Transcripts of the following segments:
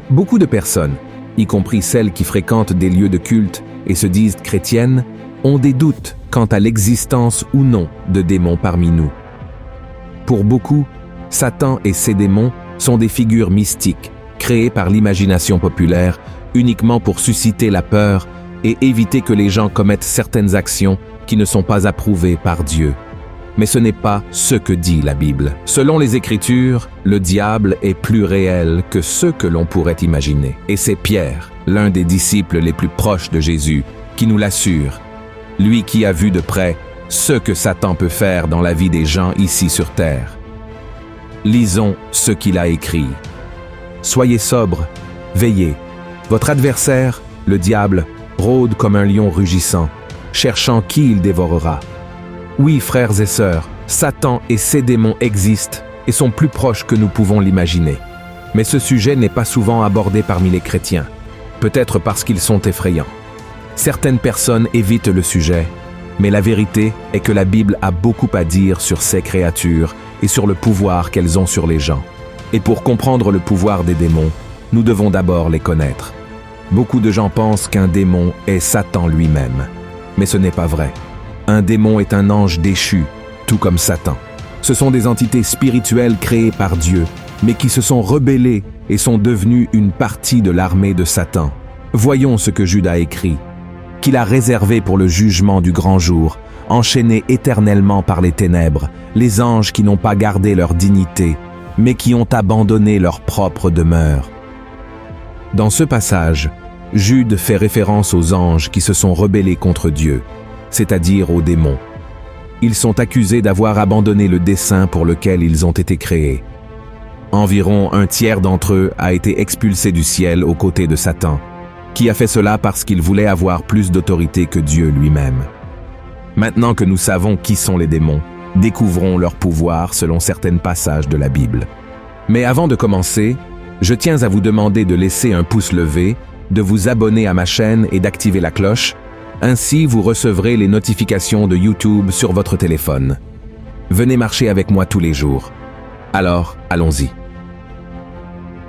Beaucoup de personnes, y compris celles qui fréquentent des lieux de culte et se disent chrétiennes, ont des doutes quant à l'existence ou non de démons parmi nous. Pour beaucoup, Satan et ses démons sont des figures mystiques, créées par l'imagination populaire uniquement pour susciter la peur et éviter que les gens commettent certaines actions qui ne sont pas approuvées par Dieu. Mais ce n'est pas ce que dit la Bible. Selon les Écritures, le diable est plus réel que ce que l'on pourrait imaginer. Et c'est Pierre, l'un des disciples les plus proches de Jésus, qui nous l'assure. Lui qui a vu de près ce que Satan peut faire dans la vie des gens ici sur terre. Lisons ce qu'il a écrit. Soyez sobres, veillez. Votre adversaire, le diable, rôde comme un lion rugissant, cherchant qui il dévorera. Oui, frères et sœurs, Satan et ses démons existent et sont plus proches que nous pouvons l'imaginer. Mais ce sujet n'est pas souvent abordé parmi les chrétiens, peut-être parce qu'ils sont effrayants. Certaines personnes évitent le sujet, mais la vérité est que la Bible a beaucoup à dire sur ces créatures et sur le pouvoir qu'elles ont sur les gens. Et pour comprendre le pouvoir des démons, nous devons d'abord les connaître. Beaucoup de gens pensent qu'un démon est Satan lui-même, mais ce n'est pas vrai. Un démon est un ange déchu, tout comme Satan. Ce sont des entités spirituelles créées par Dieu, mais qui se sont rebellées et sont devenues une partie de l'armée de Satan. Voyons ce que Jude a écrit, qu'il a réservé pour le jugement du grand jour, enchaînés éternellement par les ténèbres, les anges qui n'ont pas gardé leur dignité, mais qui ont abandonné leur propre demeure. Dans ce passage, Jude fait référence aux anges qui se sont rebellés contre Dieu, c'est-à-dire aux démons. Ils sont accusés d'avoir abandonné le dessein pour lequel ils ont été créés. Environ un tiers d'entre eux a été expulsé du ciel aux côtés de Satan, qui a fait cela parce qu'il voulait avoir plus d'autorité que Dieu lui-même. Maintenant que nous savons qui sont les démons, découvrons leur pouvoir selon certains passages de la Bible. Mais avant de commencer, je tiens à vous demander de laisser un pouce levé, de vous abonner à ma chaîne et d'activer la cloche. Ainsi, vous recevrez les notifications de YouTube sur votre téléphone. Venez marcher avec moi tous les jours. Alors, allons-y.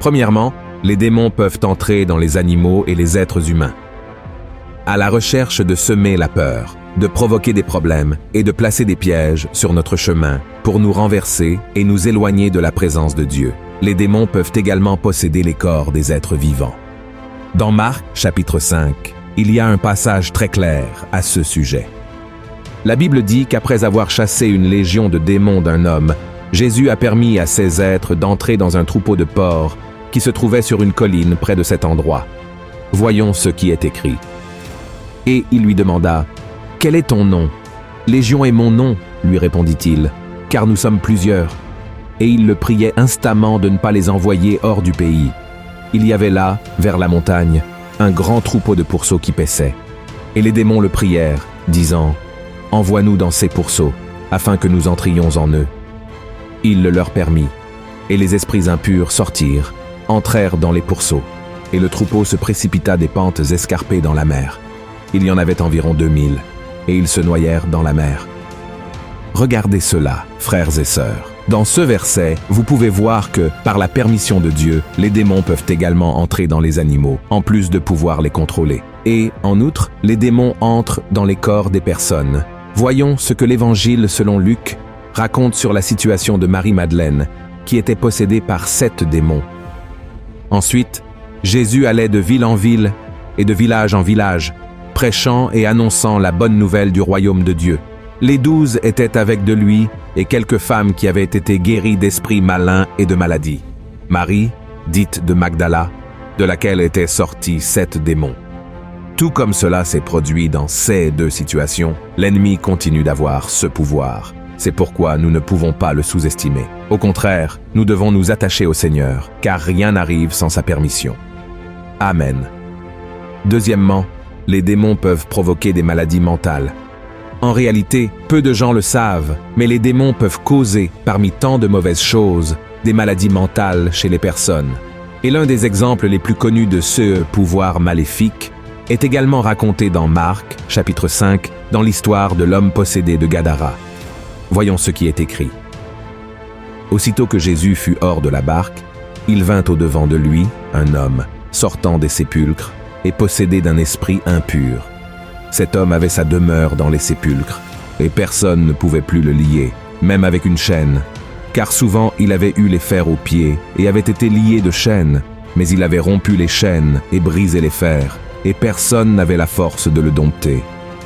Premièrement, les démons peuvent entrer dans les animaux et les êtres humains. À la recherche de semer la peur, de provoquer des problèmes et de placer des pièges sur notre chemin pour nous renverser et nous éloigner de la présence de Dieu. Les démons peuvent également posséder les corps des êtres vivants. Dans Marc, chapitre 5, il y a un passage très clair à ce sujet. La Bible dit qu'après avoir chassé une légion de démons d'un homme, Jésus a permis à ces êtres d'entrer dans un troupeau de porcs qui se trouvait sur une colline près de cet endroit. Voyons ce qui est écrit. Et il lui demanda, « Quel est ton nom ?»« Légion est mon nom, lui répondit-il, car nous sommes plusieurs. » Et il le priait instamment de ne pas les envoyer hors du pays. Il y avait là, vers la montagne, un grand troupeau de pourceaux qui paissaient. Et les démons le prièrent, disant, « Envoie-nous dans ces pourceaux, afin que nous entrions en eux. » Il le leur permit, et les esprits impurs sortirent, entrèrent dans les pourceaux, et le troupeau se précipita des pentes escarpées dans la mer. Il y en avait environ 2000, et ils se noyèrent dans la mer. Regardez cela, frères et sœurs. Dans ce verset, vous pouvez voir que, par la permission de Dieu, les démons peuvent également entrer dans les animaux, en plus de pouvoir les contrôler. Et, en outre, les démons entrent dans les corps des personnes. Voyons ce que l'Évangile selon Luc raconte sur la situation de Marie-Madeleine, qui était possédée par 7 démons. Ensuite, Jésus allait de ville en ville et de village en village, prêchant et annonçant la bonne nouvelle du royaume de Dieu. Les 12 étaient avec de lui et quelques femmes qui avaient été guéries d'esprits malins et de maladies. Marie, dite de Magdala, de laquelle étaient sortis 7 démons. Tout comme cela s'est produit dans ces 2 situations, l'ennemi continue d'avoir ce pouvoir. C'est pourquoi nous ne pouvons pas le sous-estimer. Au contraire, nous devons nous attacher au Seigneur, car rien n'arrive sans sa permission. Amen. Deuxièmement, les démons peuvent provoquer des maladies mentales. En réalité, peu de gens le savent, mais les démons peuvent causer, parmi tant de mauvaises choses, des maladies mentales chez les personnes. Et l'un des exemples les plus connus de ce pouvoir maléfique est également raconté dans Marc, chapitre 5, dans l'histoire de l'homme possédé de Gadara. Voyons ce qui est écrit. Aussitôt que Jésus fut hors de la barque, il vint au-devant de lui, un homme, sortant des sépulcres, et possédé d'un esprit impur. Cet homme avait sa demeure dans les sépulcres, et personne ne pouvait plus le lier, même avec une chaîne, car souvent il avait eu les fers aux pieds, et avait été lié de chaînes, mais il avait rompu les chaînes et brisé les fers, et personne n'avait la force de le dompter.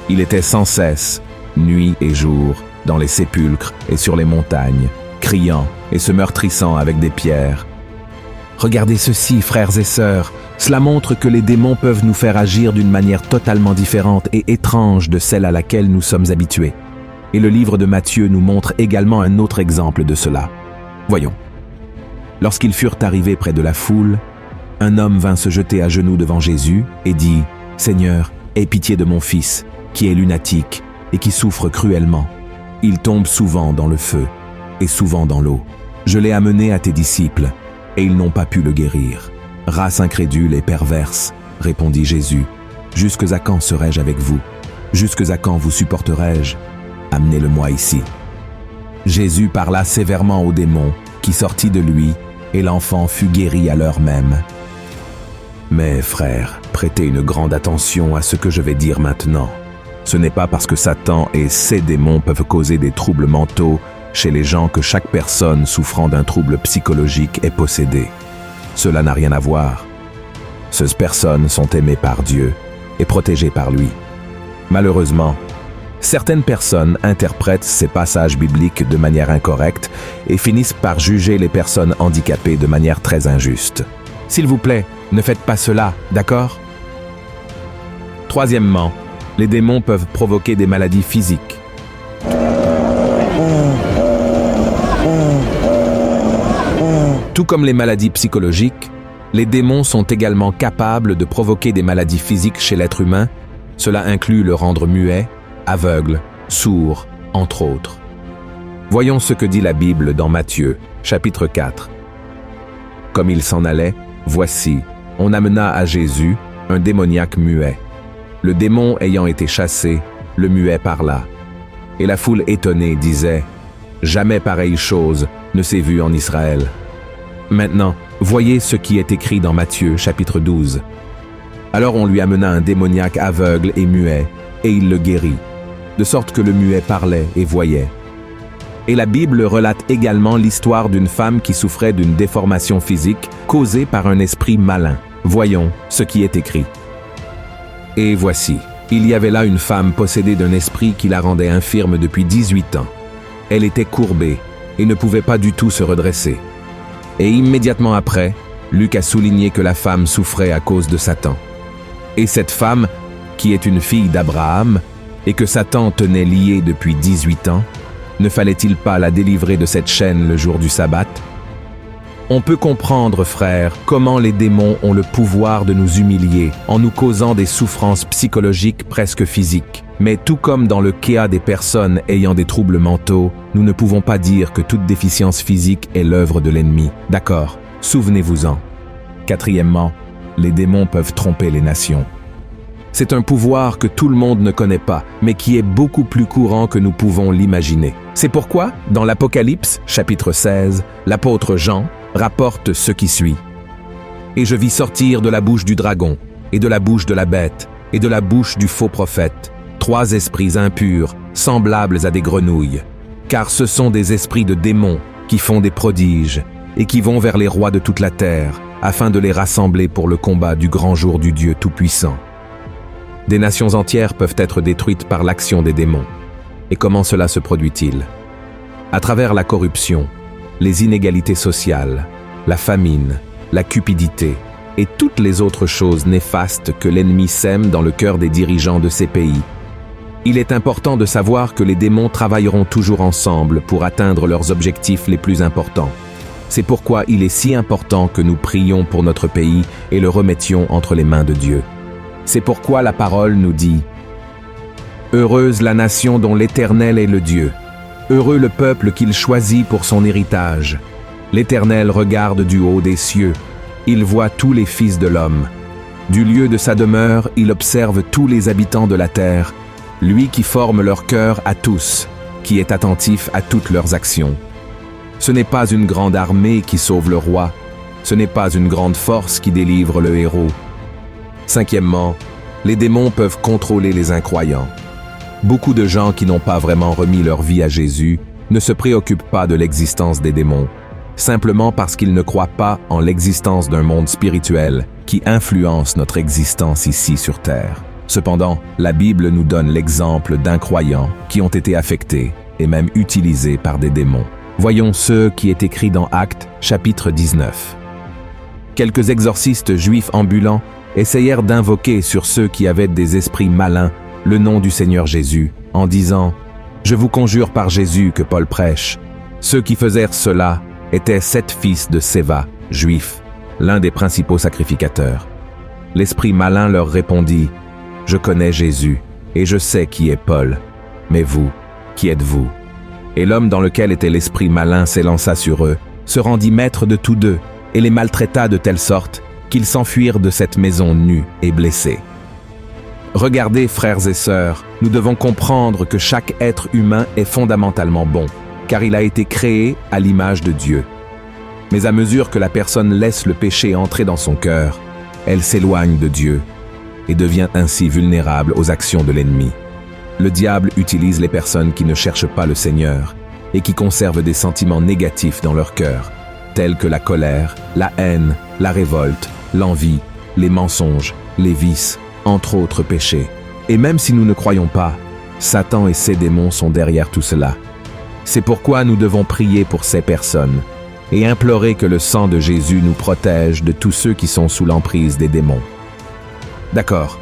Il était sans cesse, nuit et jour, dans les sépulcres et sur les montagnes, criant et se meurtrissant avec des pierres. Regardez ceci, frères et sœurs, cela montre que les démons peuvent nous faire agir d'une manière totalement différente et étrange de celle à laquelle nous sommes habitués. Et le livre de Matthieu nous montre également un autre exemple de cela. Voyons. Lorsqu'ils furent arrivés près de la foule, un homme vint se jeter à genoux devant Jésus et dit « Seigneur, aie pitié de mon fils, qui est lunatique et qui souffre cruellement. Il tombe souvent dans le feu et souvent dans l'eau. Je l'ai amené à tes disciples, et ils n'ont pas pu le guérir. Race incrédule et perverse, répondit Jésus. Jusque à quand serai-je avec vous? Jusque à quand vous supporterai-je? Amenez-le-moi ici. Jésus parla sévèrement au démon, qui sortit de lui, et l'enfant fut guéri à l'heure même. Mais frères, prêtez une grande attention à ce que je vais dire maintenant. Ce n'est pas parce que Satan et ses démons peuvent causer des troubles mentaux chez les gens que chaque personne souffrant d'un trouble psychologique est possédée. Cela n'a rien à voir. Ces personnes sont aimées par Dieu et protégées par lui. Malheureusement, certaines personnes interprètent ces passages bibliques de manière incorrecte et finissent par juger les personnes handicapées de manière très injuste. S'il vous plaît, ne faites pas cela, d'accord? Troisièmement, les démons peuvent provoquer des maladies physiques. Tout comme les maladies psychologiques, les démons sont également capables de provoquer des maladies physiques chez l'être humain. Cela inclut le rendre muet, aveugle, sourd, entre autres. Voyons ce que dit la Bible dans Matthieu, chapitre 4. Comme il s'en allait, voici, on amena à Jésus un démoniaque muet. Le démon ayant été chassé, le muet parla. Et la foule étonnée disait « Jamais pareille chose ne s'est vue en Israël. » Maintenant, voyez ce qui est écrit dans Matthieu, chapitre 12. Alors on lui amena un démoniaque aveugle et muet, et il le guérit, de sorte que le muet parlait et voyait. Et la Bible relate également l'histoire d'une femme qui souffrait d'une déformation physique causée par un esprit malin. Voyons ce qui est écrit. Et voici, il y avait là une femme possédée d'un esprit qui la rendait infirme depuis 18 ans. Elle était courbée et ne pouvait pas du tout se redresser. Et immédiatement après, Luc a souligné que la femme souffrait à cause de Satan. Et cette femme, qui est une fille d'Abraham, et que Satan tenait liée depuis 18 ans, ne fallait-il pas la délivrer de cette chaîne le jour du sabbat? On peut comprendre, frères, comment les démons ont le pouvoir de nous humilier en nous causant des souffrances psychologiques presque physiques. Mais tout comme dans le cas des personnes ayant des troubles mentaux, nous ne pouvons pas dire que toute déficience physique est l'œuvre de l'ennemi. D'accord, souvenez-vous-en. Quatrièmement, les démons peuvent tromper les nations. C'est un pouvoir que tout le monde ne connaît pas, mais qui est beaucoup plus courant que nous pouvons l'imaginer. C'est pourquoi, dans l'Apocalypse, chapitre 16, l'apôtre Jean rapporte ce qui suit. « Et je vis sortir de la bouche du dragon, et de la bouche de la bête, et de la bouche du faux prophète, 3 esprits impurs, semblables à des grenouilles, car ce sont des esprits de démons qui font des prodiges, et qui vont vers les rois de toute la terre, afin de les rassembler pour le combat du grand jour du Dieu Tout-Puissant. » Des nations entières peuvent être détruites par l'action des démons. Et comment cela se produit-il? À travers la corruption, les inégalités sociales, la famine, la cupidité et toutes les autres choses néfastes que l'ennemi sème dans le cœur des dirigeants de ces pays. Il est important de savoir que les démons travailleront toujours ensemble pour atteindre leurs objectifs les plus importants. C'est pourquoi il est si important que nous prions pour notre pays et le remettions entre les mains de Dieu. C'est pourquoi la parole nous dit « Heureuse la nation dont l'Éternel est le Dieu. Heureux le peuple qu'il choisit pour son héritage. L'Éternel regarde du haut des cieux. Il voit tous les fils de l'homme. Du lieu de sa demeure, il observe tous les habitants de la terre. Lui qui forme leur cœur à tous, qui est attentif à toutes leurs actions. Ce n'est pas une grande armée qui sauve le roi, Ce n'est pas une grande force qui délivre le héros. Cinquièmement, les démons peuvent contrôler les incroyants. Beaucoup de gens qui n'ont pas vraiment remis leur vie à Jésus ne se préoccupent pas de l'existence des démons, simplement parce qu'ils ne croient pas en l'existence d'un monde spirituel qui influence notre existence ici sur Terre. Cependant, la Bible nous donne l'exemple d'incroyants qui ont été affectés et même utilisés par des démons. Voyons ce qui est écrit dans Actes, chapitre 19. Quelques exorcistes juifs ambulants essayèrent d'invoquer sur ceux qui avaient des esprits malins le nom du Seigneur Jésus, en disant « Je vous conjure par Jésus que Paul prêche ». Ceux qui faisèrent cela étaient 7 fils de Séva, juifs, l'un des principaux sacrificateurs. L'esprit malin leur répondit « Je connais Jésus, et je sais qui est Paul. Mais vous, qui êtes-vous » Et l'homme dans lequel était l'esprit malin s'élança sur eux, se rendit maître de tous deux, et les maltraita de telle sorte qu'ils s'enfuirent de cette maison nus et blessés. Regardez, frères et sœurs, nous devons comprendre que chaque être humain est fondamentalement bon, car il a été créé à l'image de Dieu. Mais à mesure que la personne laisse le péché entrer dans son cœur, elle s'éloigne de Dieu et devient ainsi vulnérable aux actions de l'ennemi. Le diable utilise les personnes qui ne cherchent pas le Seigneur et qui conservent des sentiments négatifs dans leur cœur, tels que la colère, la haine, la révolte, l'envie, les mensonges, les vices, entre autres péchés. Et même si nous ne croyons pas, Satan et ses démons sont derrière tout cela. C'est pourquoi nous devons prier pour ces personnes et implorer que le sang de Jésus nous protège de tous ceux qui sont sous l'emprise des démons. D'accord,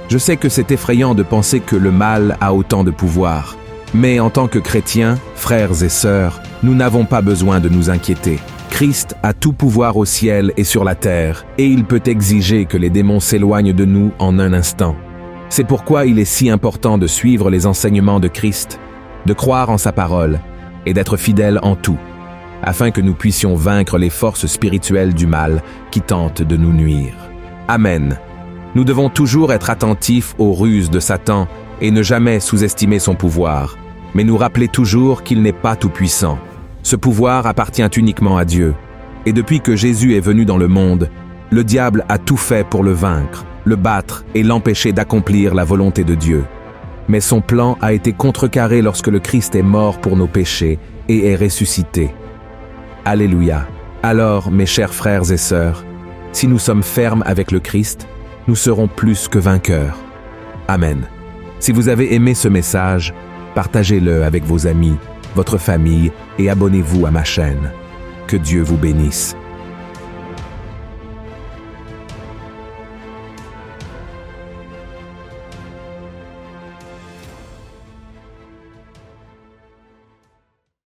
je sais que c'est effrayant de penser que le mal a autant de pouvoir, mais en tant que chrétiens, frères et sœurs, nous n'avons pas besoin de nous inquiéter. Christ a tout pouvoir au ciel et sur la terre, et il peut exiger que les démons s'éloignent de nous en un instant. C'est pourquoi il est si important de suivre les enseignements de Christ, de croire en sa parole et d'être fidèles en tout, afin que nous puissions vaincre les forces spirituelles du mal qui tentent de nous nuire. Amen. Nous devons toujours être attentifs aux ruses de Satan et ne jamais sous-estimer son pouvoir, mais nous rappeler toujours qu'il n'est pas tout-puissant. Ce pouvoir appartient uniquement à Dieu. Et depuis que Jésus est venu dans le monde, le diable a tout fait pour le vaincre, le battre et l'empêcher d'accomplir la volonté de Dieu. Mais son plan a été contrecarré lorsque le Christ est mort pour nos péchés et est ressuscité. Alléluia. Alors, mes chers frères et sœurs, si nous sommes fermes avec le Christ, nous serons plus que vainqueurs. Amen. Si vous avez aimé ce message, partagez-le avec vos amis, votre famille et abonnez-vous à ma chaîne. Que Dieu vous bénisse.